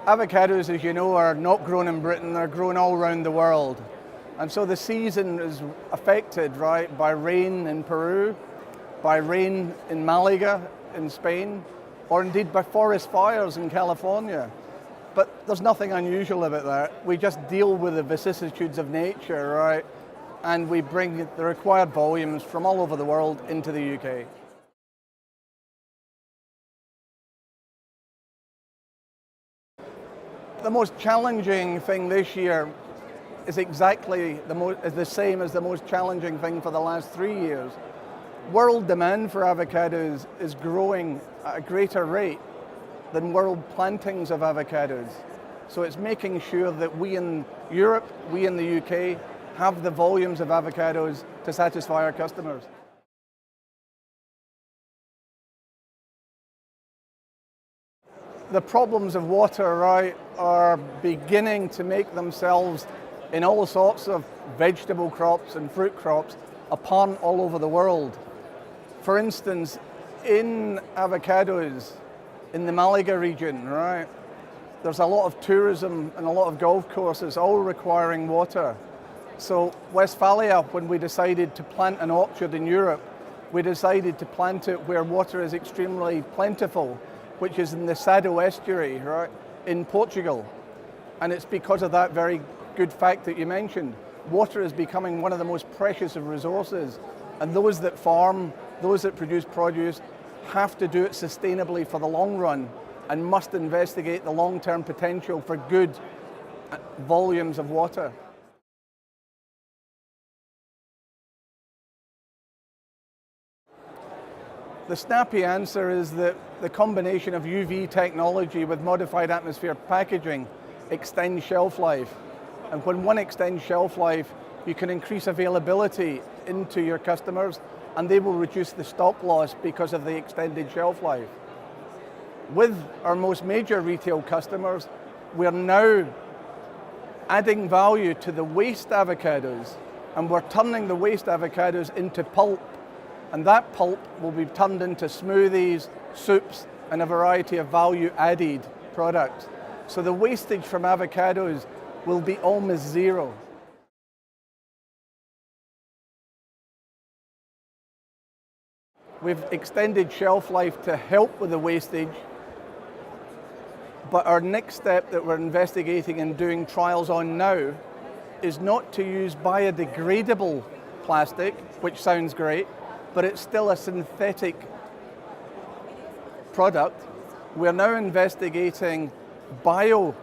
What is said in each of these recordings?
Avocados, as you know, are not grown in Britain, they're grown all around the world. And so the season is affected, right, by rain in Peru, by rain in Malaga in Spain, or indeed by forest fires in California. But there's nothing unusual about that. We just deal with the vicissitudes of nature, right? And we bring the required volumes from all over the world into the UK. The most challenging thing this year is exactly the same as the most challenging thing for the last 3 years. World demand for avocados is growing at a greater rate than world plantings of avocados. So it's making sure that we in Europe, we in the UK, have the volumes of avocados to satisfy our customers. The problems of water, right, are beginning to make themselves in all sorts of vegetable crops and fruit crops apparent all over the world. For instance, in avocados, in the Malaga region, right, there's a lot of tourism and a lot of golf courses all requiring water. So Westphalia, when we decided to plant an orchard in Europe, we decided to plant it where water is extremely plentiful, which is in the Sado estuary, right, in Portugal. And it's because of that very good fact that you mentioned. Water is becoming one of the most precious of resources, and those that farm, those that produce produce, have to do it sustainably for the long run and must investigate the long-term potential for good volumes of water. The snappy answer is that the combination of UV technology with modified atmosphere packaging extends shelf life. And when one extends shelf life, you can increase availability into your customers and they will reduce the stock loss because of the extended shelf life. With our most major retail customers, we're now adding value to the waste avocados, and we're turning the waste avocados into pulp. And that pulp will be turned into smoothies, soups, and a variety of value-added products. So the wastage from avocados will be almost zero. We've extended shelf life to help with the wastage, but our next step that we're investigating and doing trials on now is not to use biodegradable plastic, which sounds great, but it's still a synthetic product. We're now investigating bio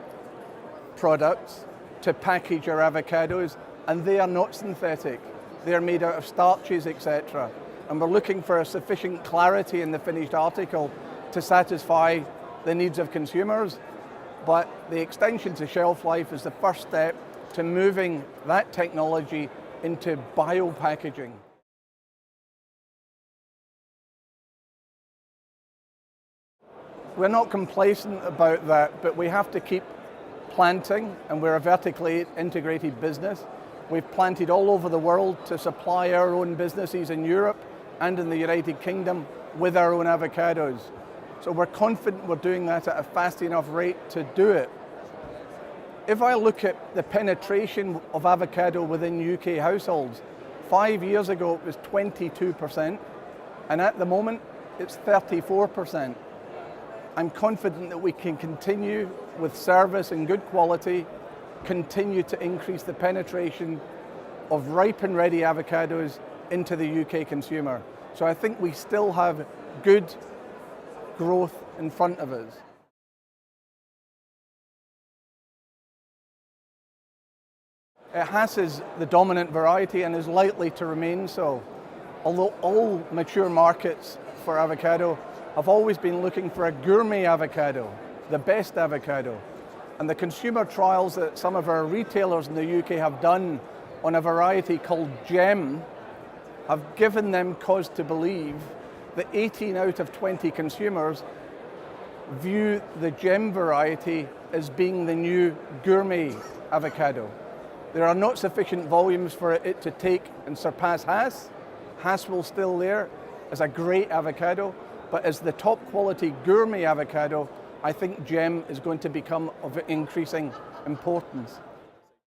products to package our avocados, and they are not synthetic. They are made out of starches, etc. And we're looking for a sufficient clarity in the finished article to satisfy the needs of consumers. But the extension to shelf life is the first step to moving that technology into bio packaging. We're not complacent about that, but we have to keep planting, and we're a vertically integrated business. We've planted all over the world to supply our own businesses in Europe and in the United Kingdom with our own avocados. So we're confident we're doing that at a fast enough rate to do it. If I look at the penetration of avocado within UK households, 5 years ago it was 22%, and at the moment it's 34%. I'm confident that we can continue with service and good quality, continue to increase the penetration of ripe and ready avocados into the UK consumer. So I think we still have good growth in front of us. Hass is the dominant variety and is likely to remain so. Although all mature markets for avocado have always been looking for a gourmet avocado, the best avocado. And the consumer trials that some of our retailers in the UK have done on a variety called Gem have given them cause to believe that 18 out of 20 consumers view the Gem variety as being the new gourmet avocado. There are not sufficient volumes for it to take and surpass Hass. Hass will still there as a great avocado, but as the top quality gourmet avocado, I think GEM is going to become of increasing importance.